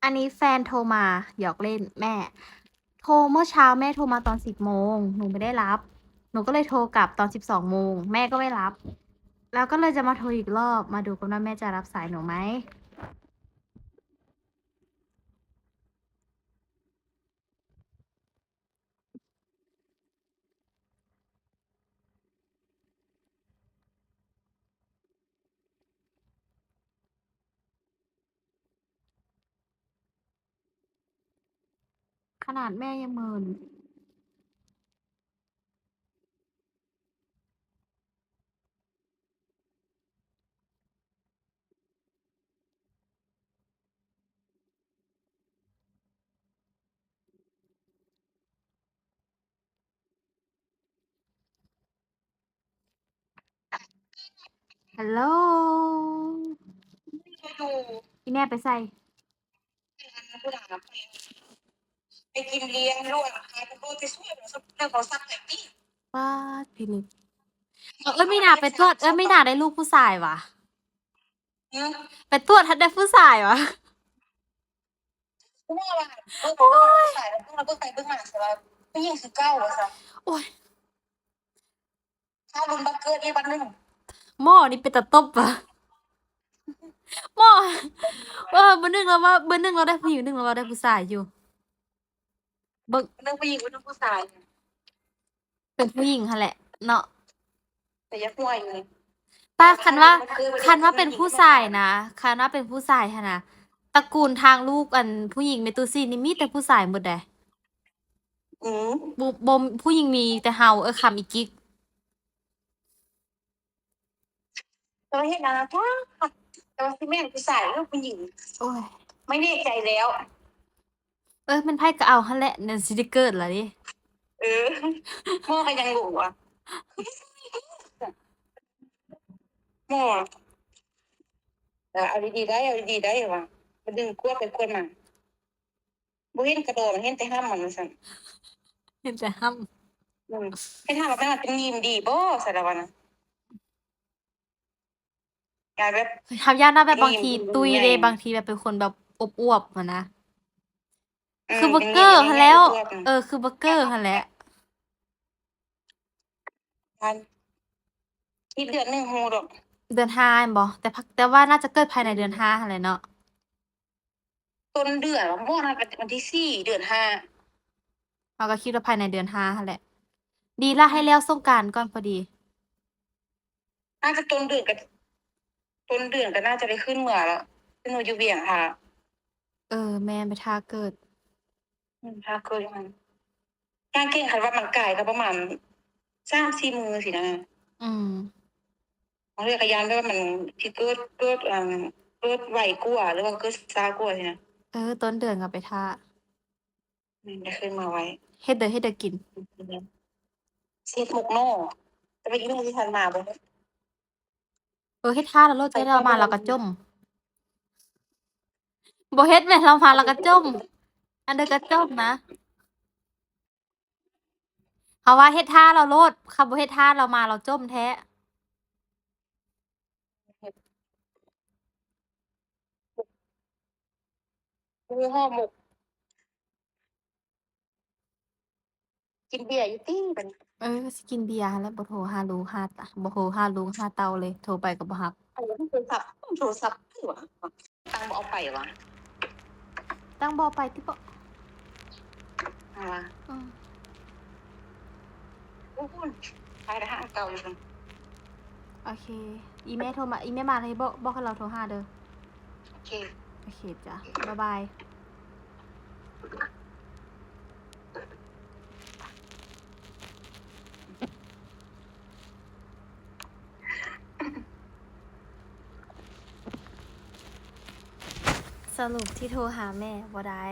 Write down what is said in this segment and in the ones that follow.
อันนี้แฟนโทรมาหยอกเล่นแม่ โทรเมื่อเช้าแม่โทรมาตอน10 โมงหนูไม่ได้รับ หนูก็เลยโทรกลับตอน12 โมงแม่ก็ไม่รับ แล้วก็เลยจะมาโทรอีกรอบมาดูกันว่าแม่จะรับสายหนูไหมขนาดแม่ยังเมินฮัลโหลอีแม่ไปใส่ไปกินเลี้ยงลูกขายเป็นโบติช่วยเรื่องของซักแบบนี้ป้าพินิจไม่น่าไปตรวจไม่น่าได้ลูกผู้ชายวะไปตรวจทัดได้ผู้ชายวะเพราะว่าใส่แล้วเราก็ใส่เบื้องหน้าใช่ไหมไม่ยิ่งคือเก้าเลยค่ะโอ้ยถ้าลุนบักเกอร์นี่วันหนึ่งหม้อนี่เป็นตะตบปะหม้อเบอร์หนึ่งแล้วว่าเบอร์หนึ่งเราได้ผู้หญิงหนึ่งเราได้ผู้ชายอยู่เบิ่ง เรื่องผู้หญิงกับเรื่องผู้ชาย เป็นผู้หญิงค่ะแหละเนาะแต่ยักห่วยเลยป้าคันว่าเป็นผู้ชายนะคันว่าเป็นผู้ชายค่ะนะตระกูลทางลูกอันผู้หญิงเมตุซีนี่มีแต่ผู้ชายหมดเลยบ่ผู้หญิงมีแต่เฮาคำอีกิกเราเห็นนะถ้าแต่ว่าที่แม่ผู้ชายเรื่องผู้หญิง โอ้ยไม่แน่ใจแล้ว มันไพ่ก็เอาหั่นแหละนั่นสิได้เกิดล่ะดิหม้อก็ยังหลูอ่ะหม้อเอาดีๆได้เอาดีๆได้ว่ะมันดึงกลัวไปกลัวมาบ่เห็นกระโดดมันเห็นแต่ห้ามมันสั่น เห็นแต่ห้ให้ถามว่าเป็นมีมดีบ่สารวัตรนะกลายแบบ ำทำยากนะแบบบางที มีม ตุย ใหญ่ เด้บางทีแบบเป็นคนแบบอวบๆอะนะ คือ ม เบอร์เกอร์ ป็ หั่ น น มีม แล้ว ใหญ่ๆอ้วน คือเบอร์เกอร์หั่นแหละ อีกเดือนหนึ่งฮู้ดอก เดือน5แม่นบ่แต่ว่าน่าจะเกิดภายในเดือน5หั่นแหละเนาะ ต้นเดือนบ่น่าจะวันที่4เดือน5เราก็คิดว่าภายในเดือน5หั่นแหละ ดีแล้วให้แล้วสงกรานต์ก่อนพอดี น่าจะต้นเดือนก็น่าจะได้ขึ้นเมื่อแล้วซึ่งหนูอยู่เวียงค่ะ แม่นไปท่าเกิด ถ้าเคยมันงานเก่งคันว่ามันไกลก็ประมาณ3-4มื้อสินะ อืม บางเทื่อก็ย้านไปว่ามันสิเกิดไวกว่าหรือว่าเกิดช้ากว่าสินะ ต้นเดือนก็ไปท่า ได้ขึ้นมาไว้ เฮ็ดเด้อกิน เสียดหมกโน่จะไปกินมื้อที่ทันมาบ่ เฮ็ดท่าแล้วโลดจะได้เรามาเราก็จม บ่เฮ็ดแม่นเรามาเราก็จม อันเด้อก็จมนะเขาว่าเฮ็ดท่าเราโลดคันบ่เฮ็ดท่าเรามาเราจมแท้ ห่อหมกกินเบียร์อยู่ติบัดนี้ สิกินเบียร์หั้นแหล้วบ่โทรหาลูกหาตาบ่โทรหาลูกหาเต้าเลย โทรไปก็บ่รับ โทรศัพท์คือว่าตังค์บ่เอาไปวะ ตั้งบ่ไปติบ่ อืม โอ้ยไปแต่ห้างเก่าอยู่ซั่น โอเค อีแม่โทรมาอีแม่มาเลยบอกให้เราโทรหาเด้อ โอเค โอเคจ้ะ บ๊ายบาย สรุปที่โทรหาแม่บ่ได้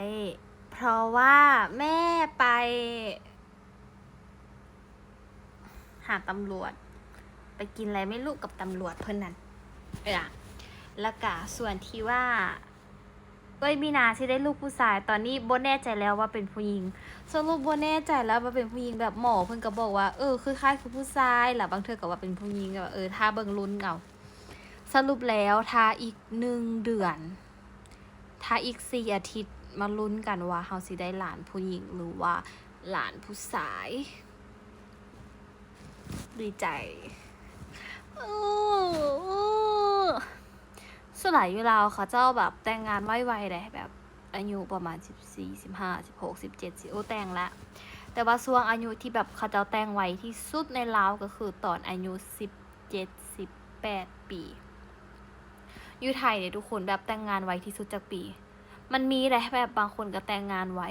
เพราะว่าแม่ไป หาตำรวจ ไปกินอะไรไม่รู้กับตำรวจเพิ่นนั่นแล้วก็ส่วนที่ว่ามีนาสิได้ลูกผู้ชายตอนนี้บ่แน่ใจแล้วว่าเป็นผู้หญิงสรุปบ่แน่ใจแล้วว่าเป็นผู้หญิงแบบหมอเพิ่นก็บอกว่าคือคล้ายคือผู้ชายแล้วบางเทื่อก็ว่าเป็นผู้หญิงก็ถ้าเบิ่งลุ้นเอาสรุปแล้วถ้าอีก1 เดือน ถ้าอีก4 อาทิตย์มาลุ้นกันว่าเฮาสิได้หลานผู้หญิงหรือว่าหลานผู้ชาย ดีใจส่วนหลายเวลาเขาเจ้าแบบแต่งงานไวๆเลยแบบอายุประมาณ14 15 16 17สิโอแต่งละแต่ว่าช่วงอายุที่แบบเขาเจ้าแต่งไวที่สุดในลาวก็คือตอนอายุ17 18 ปีอยู่ไทยเนี่ยทุกคนแบบแต่งงานไวที่สุดจากปีมันมีแหละแบบบางคนก็แต่งงานไว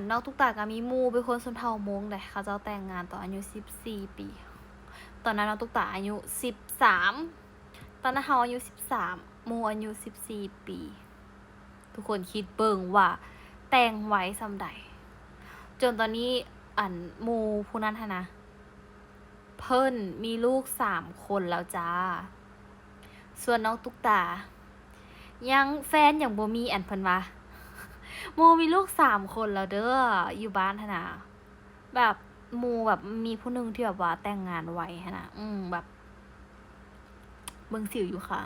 น้องตุ๊กตาก็มีหมู่เป็นคนชนเผ่ามงเลยเขาเจ้าแต่งงานตอนอายุ14 ปีตอนนั้นน้องตุ๊กตาอายุ13ตอนนั้นเฮาอายุ13หมู่อายุ14 ปีทุกคนคิดเบิ่งว่าแต่งไว้ซำใดจนตอนนี้หมู่ผู้นั้นนะเพิ่นมีลูก3 คนแล้วจ้าส่วนน้องตุ๊กตายังแฟนอย่างบ่มีเพิ่นว่าหมู่มีลูก3 คนแล้วเด้ออยู่บ้านนะแบบหมู่แบบมีผู้หนึงที่แบบว่าแต่งงานไวนะแบบเบิ่งสิวอยู่ค่ะ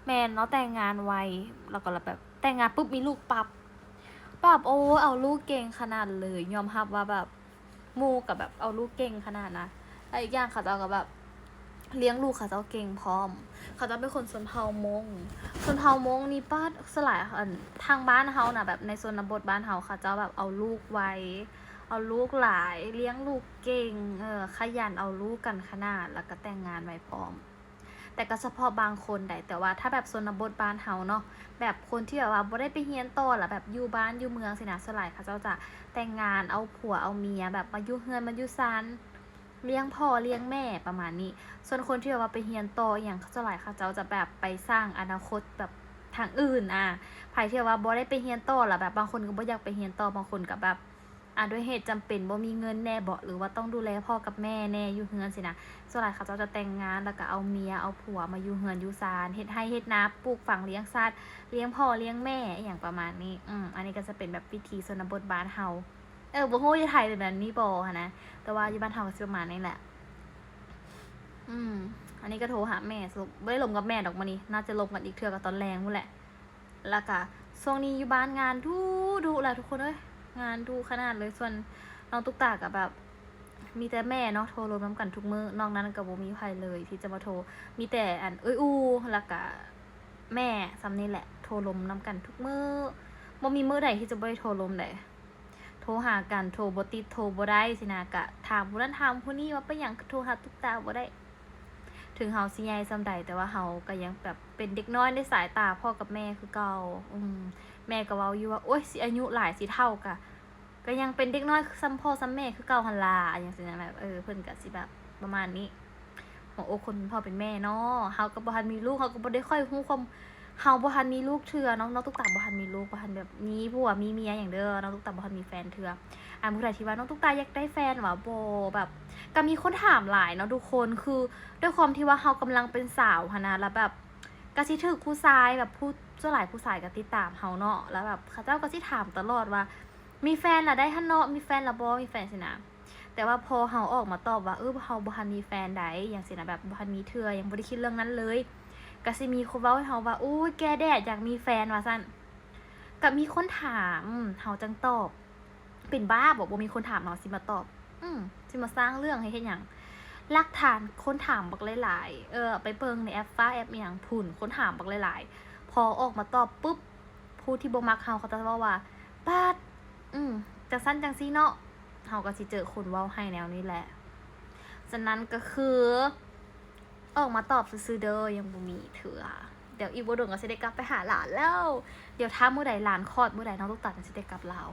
แม่นเนาะแต่งงานไวแล้วก็แบบแต่งงานปุ๊บมีลูกปั๊บแบบโอ้เอาลูกเก่งขนาดเลยยอมรับว่าแบบหมู่กับแบบเอาลูกเก่งขนาดนะแล้วอีกอย่างเขาจะก็แบบเลี้ยงลูกเขาเจ้าเก่งพร้อมเขาจะเป็นคนชนเผ่ามงนี่ป้าสลายทางบ้านเฮาน่ะแบบในชนบทบ้านเฮาเขาเจ้าแบบเอาลูกไว้เอาลูกหลายเลี้ยงลูกเก่งขยันเอาลูกกันขนาดแล้วก็แต่งงานไว้พร้อมแต่ก็เฉพาะบางคนได้แต่ว่าถ้าแบบชนบทบ้านเฮาเนาะแบบคนที่แบบว่าบ่ได้ไปเรียนต่อหรอแบบอยู่บ้านอยู่เมืองสินะสลายเขาเจ้าจะแต่งงานเอาผัวเอาเมียแบบมาอยู่เฮือนมาอยู่ซานเลี้ยงพ่อเลี้ยงแม่ประมาณนี้ส่วนคนที่แบบว่าไปเรียนต่ออย่างเขาจะหลายเขาเจ้าจะแบบไปสร้างอนาคตแบบทางอื่นไผที่ว่าบ่ได้ไปเรียนต่อหรอแบบบางคนก็บ่อยากไปเรียนต่อบางคนก็แบบด้วยเหตุจำเป็นบ่มีเงินแน่บ่หรือว่าต้องดูแลพ่อกับแม่แน่อยู่เฮือนสินะส่วนหลายเขาจะแต่งงานแล้วก็เอาเมียเอาผัวมาอยู่เฮือนอยู่ศาลเฮ็ดให้เฮ็ดนาปลูกฝังเลี้ยงสัตว์เลี้ยงพ่อเลี้ยงแม่อย่างประมาณนี้อันนี้ก็จะเป็นแบบวิถีชนบทบ้านเฮาบ่ฮู้อยู่ไทยเป็นแบบนี้บ่หั่นนะแต่ว่าอยู่บ้านเฮาก็สิประมาณนี้แหละอันนี้ก็โทรหาแม่สรุปบ่ได้ลมกับแม่ดอกมื้อนี้น่าจะลมกันอีกเทื่อก็ตอนแลงพุ่นแหละแล้วก็ช่วงนี้อยู่บ้านงานดุแหละทุกคนเอ้ยงานดุขนาดเลยส่วนน้องตุ๊กตาก็แบบมีแต่แม่เนาะโทรรวมน้ำกันทุกมื้อนอกนั้นก็บ่มีใครเลยที่จะมาโทรมีแต่แล้วก็แม่ซ้ำนี่แหละโทรลมน้ำกันทุกมื้อบ่มีมื้อใดที่จะบ่ได้โทรลมได้โทรหากันโทรบ่ติดโทรบ่ได้สินะก็ถามผู้นั้นถามผู้นี้ว่าเป็นหยังโทรหาตุ๊กตาบ่ได้ถึงเฮาสิใหญ่ส่ำใดแต่ว่าเฮาก็ยังแบบเป็นเด็กน้อยในสายตาพ่อกับแม่คือเก่าแม่ก็เว้าอยู่ว่าโอ๊ยสิอายุหลายสิเท่าก็ยังเป็นเด็กน้อยซ้ำพ่อซ้ำแม่คือเก่าหั่นล่ะอย่างซี่นะแบบเพิ่นก็สิแบบประมาณนี้หัวอกคนเป็นพ่อเป็นแม่เนาะเฮาก็บ่ทันมีลูกเฮาก็บ่ได้ค่อยฮู้ความเฮาบ่ทันมีลูกเทื่อน้องตุ๊กตาบ่ทันมีลูกบ่ทันแบบมีผัวมีเมียหยังเด้อน้องตุ๊กตาบ่ทันมีแฟนเทื่อผู้ใดที่ว่าน้องตุ๊กตาอยากได้แฟนว่าบ่แบบก็มีคนถามหลายเนาะทุกคนคือด้วยความที่ว่าเฮากำลังเป็นสาวหั่นนะแล้วแบบก็สิถูกผู้ชายแบบผู้ส่วนหลายผู้ชายก็ติดตามเฮาเนาะแล้วแบบเขาเจ้าก็สิถามตลอดว่ามีแฟนล่ะได้หั่นเนาะมีแฟนล่ะบ่มีแฟนสินะแต่ว่าพอเฮาออกมาตอบว่าเฮาบ่ทันมีแฟนใดอย่างสินะแบบบ่ทันมีเทื่อยังบ่ได้คิดเรื่องนั้นเลยก็สิมีคนเว้าให้เฮาว่าโอ้ยแกแดดอยากมีแฟนว่าซั่นก็มีคนถามเฮาจังตอบเป็นบ้าบ่มีคนถามเนาะสิมาตอบสิมาสร้างเรื่องให้เฮ็ดหยังหลักฐานคนถามบักหลายๆไปเบิ่งในแอปฟ้าแอปอีหยังพุ่นคนถามบักหลายๆพอออกมาตอบปุ๊บผู้ที่บ่มักเฮาเขาจะเว้าว่าปาดจังซั่นจังซี่เนาะเฮาก็สิเจอคนเว้าให้แนวนี้แหละฉะนั้นก็คือออกมาตอบซื่อๆเด้อยังบ่มีเถื่อเดี๋ยวอีกบ่โดนก็สิได้กลับไปหาหลานแล้วเดี๋ยวถ้ามื้อใดหลานคลอดมื้อใดน้องตุ๊กตาจะสิได้กลับลาว